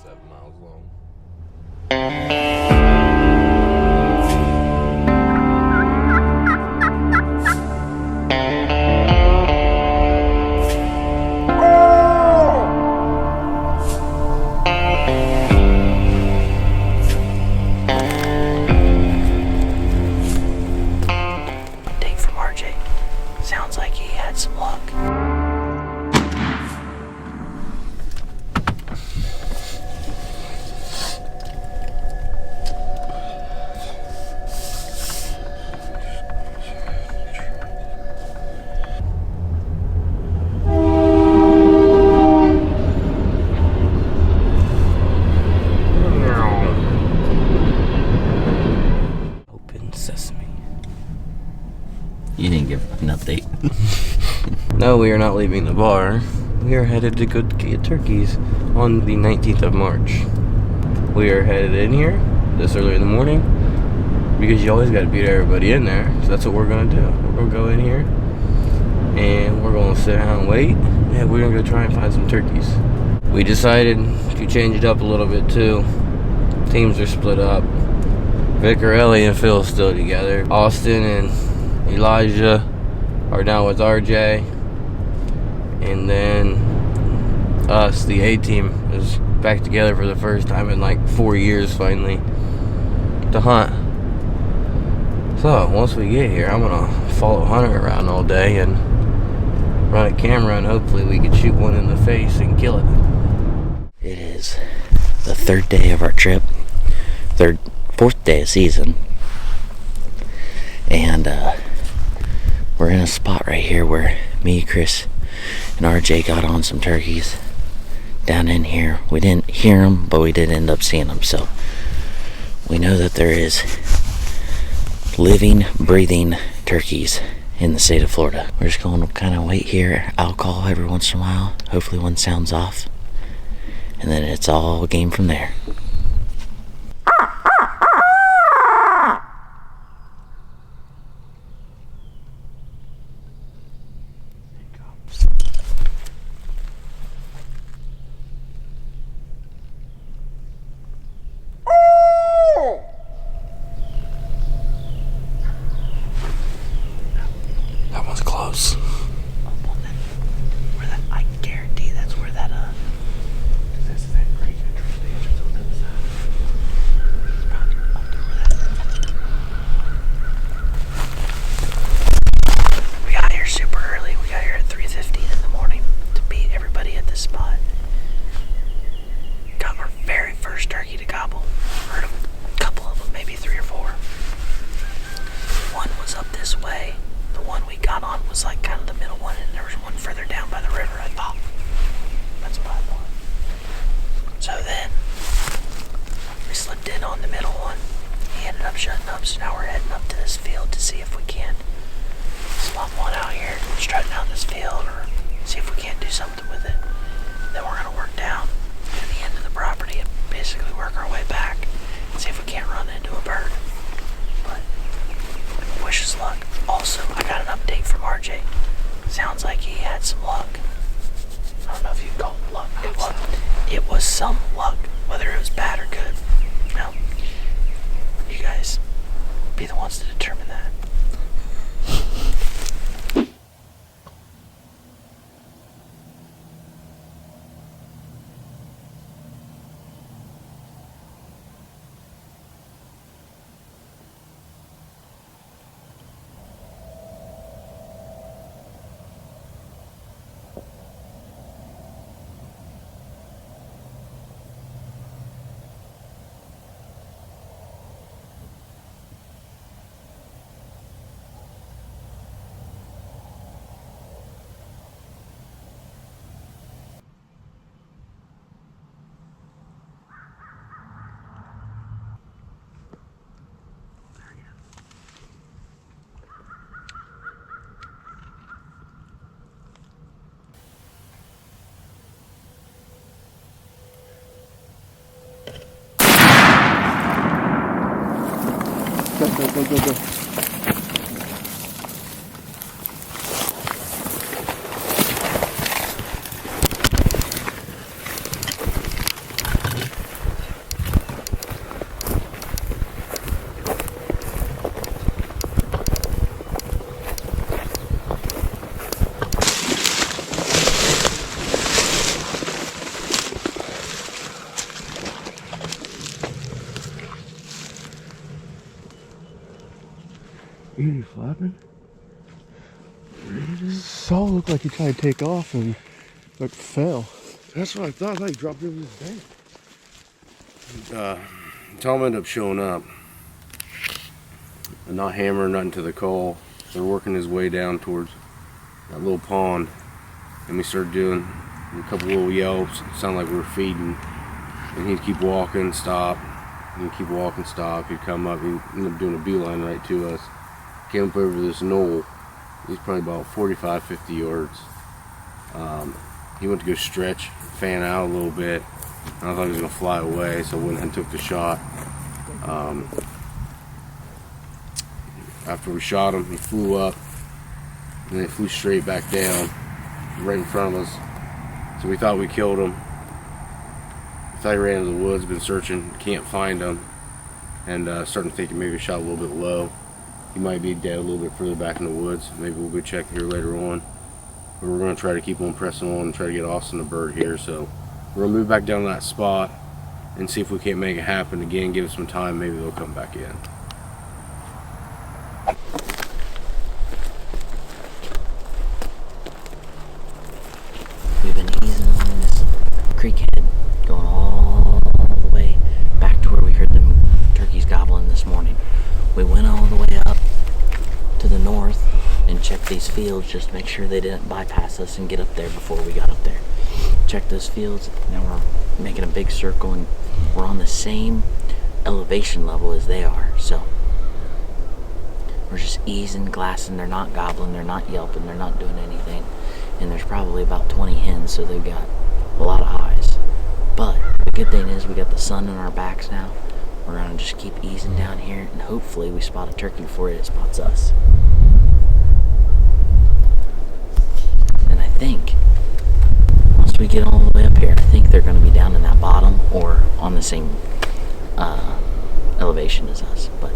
7 miles long. Update from RJ. Sounds like he had some luck. Open sesame. You didn't give an update. No, we are not leaving the bar. We are headed to go get turkeys on the 19th of March. We are headed in here this early in the morning because you always got to beat everybody in there. So that's what we're going to do. We're going to go in here and we're going to sit down and wait. And we're going to go try and find some turkeys. We decided to change it up a little bit too. Teams are split up. Vicar, Ellie, and Phil still together. Austin and Elijah are now with RJ. And then us, the A team, is back together for the first time in like 4 years finally to hunt. So once we get here, I'm gonna follow Hunter around all day and run a camera, and hopefully we can shoot one in the face and kill it. It is the third day of our trip. Fourth day of season. And we're in a spot right here where me, Chris, and RJ got on some turkeys down in here. We didn't hear them, but we did end up seeing them. So we know that there is living, breathing turkeys in the state of Florida. We're just going to kind of wait here. I'll call every once in a while. Hopefully one sounds off. And then it's all game from there. That one's close. I guarantee that's where that this is that great entrance to the entrance on the other side. It's probably up there where that. We got here super early. We got here at 3:15 in the morning to beat everybody at this spot. Got our very first turkey to gobble. Heard a couple of them, maybe 3 or 4. One was up this way. The one we got on was like kind of the middle one, and there was one further down by the river, I thought. That's what I thought. So then, we slipped in on the middle one. He ended up shutting up, so now we're heading up to this field to see if we can swap one out here, strutting out this field, or see if we can't do something with it. Then we're going to work down to the end of the property and basically work our way back and see if we can't run into a bird. But wish us luck. Also, I got an update from RJ. Sounds like he had some luck. I don't know if you'd call it luck. It was some luck, whether it was bad or good. Well, you guys be the ones to determine that. Go. You flapping? Saw looked like he tried to take off and like fell. That's what I thought. I thought he dropped over his bank. Tom ended up showing up and not hammering nothing to the call. They're working his way down towards that little pond, and we started doing a couple little yelps. It sounded like we were feeding, and he'd keep walking, stop, and he'd keep walking, stop. He'd come up, he'd end up doing a beeline right to us. Came up over this knoll. He's probably about 45, 50 yards. He went to go stretch, fan out a little bit. I thought he was going to fly away, so I went and took the shot. After we shot him, he flew up, and then he flew straight back down, right in front of us. So we thought we killed him. We thought he ran into the woods, been searching, can't find him, and starting to think maybe he shot a little bit low. He might be dead a little bit further back in the woods. Maybe we'll go check here later on. But we're going to try to keep on pressing on and try to get Austin the bird here. So we're going to move back down to that spot and see if we can't make it happen again. Give it some time. Maybe they'll come back in. We've been easing along this creek head, going all the way back to where we heard them turkeys gobbling this morning. We went all the way up to the north and checked these fields just to make sure they didn't bypass us and get up there before we got up there. Checked those fields, now we're making a big circle and we're on the same elevation level as they are. So we're just easing, glassing. They're not gobbling, they're not yelping, they're not doing anything. And there's probably about 20 hens, so they've got a lot of eyes. But the good thing is we got the sun on our backs now. We're gonna just keep easing down here, and hopefully we spot a turkey before it spots us. And I think once we get all the way up here, I think they're gonna be down in that bottom or on the same elevation as us. But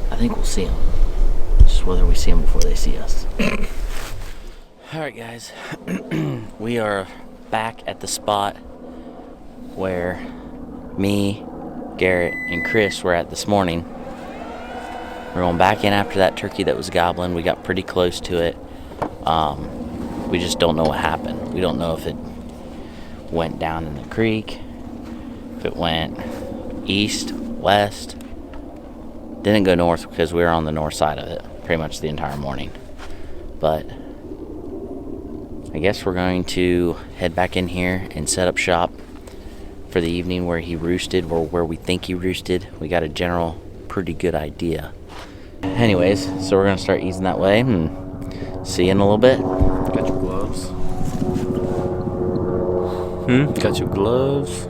I think we'll see them. Just whether we see them before they see us. Alright guys, we are back at the spot where me, Garrett, and Chris were at this morning. We're going back in after that turkey that was gobbling. We got pretty close to it. We just don't know what happened. We don't know if it went down in the creek, if it went east, west. Didn't go north because we were on the north side of it pretty much the entire morning. But I guess we're going to head back in here and set up shop for the evening where he roosted, or where we think he roosted. We got a general pretty good idea. Anyways, so we're gonna start easing that way and see you in a little bit. Got your gloves? Got your gloves?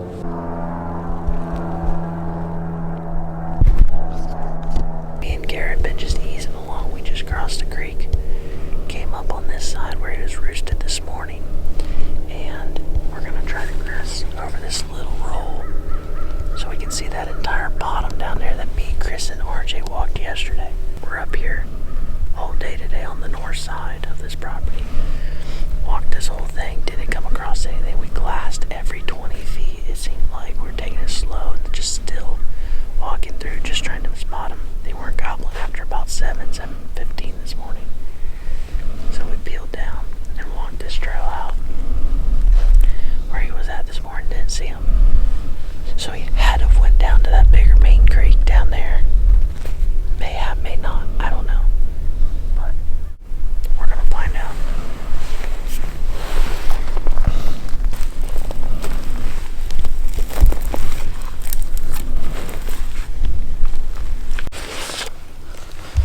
Me and Garrett been just easing along. We just crossed the creek, came up on this side where he was roosted this morning, and we're gonna try to cross over this little roll so we can see that entire bottom down there that me, Chris, and RJ walked yesterday. We're up here all day today on the north side of this property. Walked this whole thing, didn't come across anything. We glassed every 20 feet. It seemed like we were taking it slow and just still walking through, just trying to spot them. They weren't gobbling after about 7:15 this morning. So we peeled down and walked this trail out where he was at this morning. Didn't see him. So he had to have went down to that bigger main creek down there. May have, may not. I don't know. But we're gonna find out.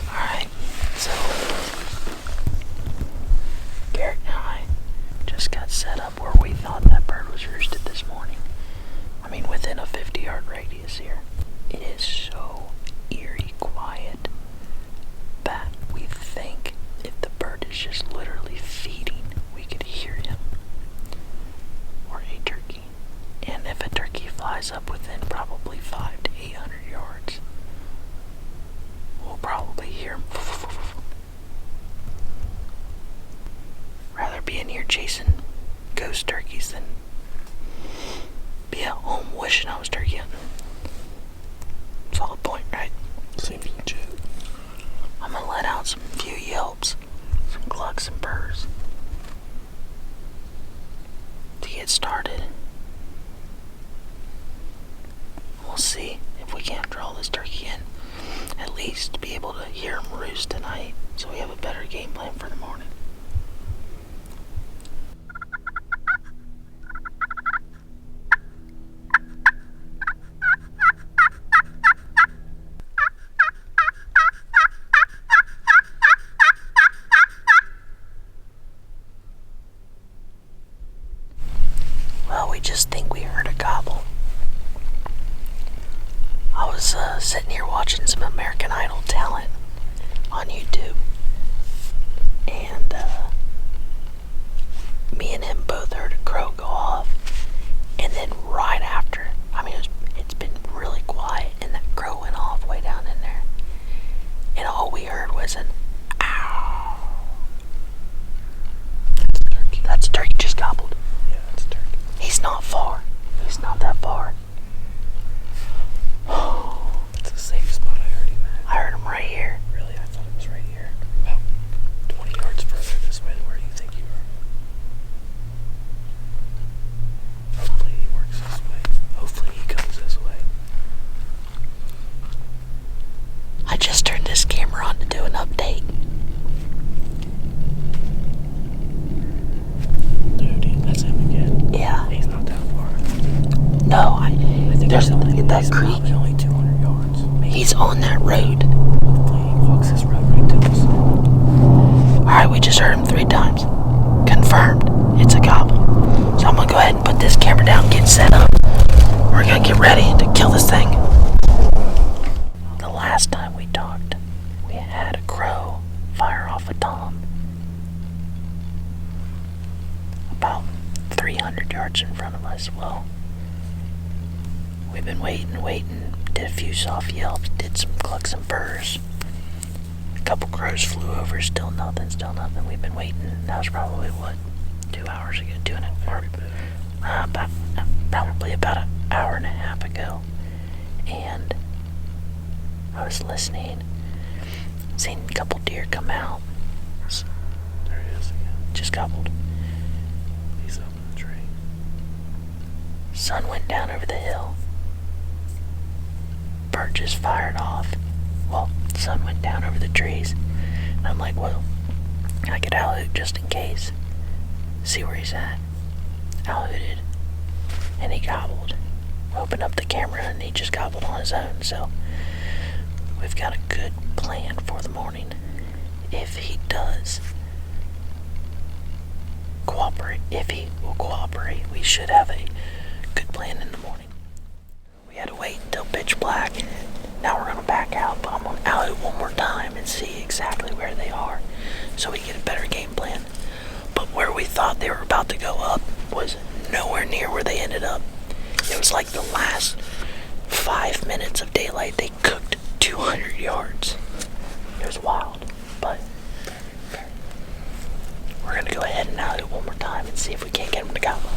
Alright, so Garrett and I just got set up where we thought that bird was roosted this morning. I mean, within a 50-yard radius here. It is so eerie quiet that we think if the bird is just literally feeding, we could hear him. Or a turkey. And if a turkey flies up within probably 500 to 800 yards, we'll probably hear him. Rather be in here chasing ghost turkeys than be at home wishing I was turkey hunting. Solid point, right? Same for you too. I'm gonna let out see if we can't draw this turkey in. At least be able to hear him roost tonight, so we have a better game plan for the morning. Well, we just think we heard a gobble. I was sitting here watching some American Idol talent on YouTube, and me and him both heard a crow go off, and then right after, it's been really quiet, and that crow went off way down in there, and all we heard was an ow. That's a turkey just gobbled. Yeah, that's a turkey. He's not far. He's not that far. It's a safe spot I heard him at. I heard him right here. Really? I thought it was right here. About 20 yards further this way than where you think you are. Hopefully he works this way. Hopefully he comes this way. I just turned this camera on to do an update. Dude, that's him again. Yeah. He's not that far. No, there's he's that creek. probably only 200 yards. Maybe. He's on that road. Hopefully he walks this road right to us. Alright, we just heard him 3 times. Confirmed. It's a gobble. So I'm gonna go ahead and put this camera down, get set up. We're gonna get ready to kill this thing. The last time we talked, we had a crow fire off a tom about 300 yards in front of us. Well, we've been waiting, did a few soft yelps, did some clucks and purrs. A couple crows flew over, still nothing. We've been waiting. That was probably, 2 hours ago, probably about an hour and a half ago. And I was listening, seen a couple deer come out. There he is again. Just gobbled. He's up in the tree. Sun went down over the hill. Bird just fired off. Well, sun went down over the trees. And I'm like, well, I could out-hoot just in case. See where he's at. Out-hooted. And he gobbled. Opened up the camera and he just gobbled on his own. So we've got a good plan for the morning. If he does cooperate, if he will cooperate, we should have a good plan in the morning. We had to wait until pitch black. Now we're gonna back out, but I'm gonna out it one more time and see exactly where they are so we get a better game plan. But where we thought they were about to go up was nowhere near where they ended up. It was like the last 5 minutes of daylight they cooked 200 yards. It was wild, but we're gonna go ahead and out it one more time and see if we can't get them to gobble.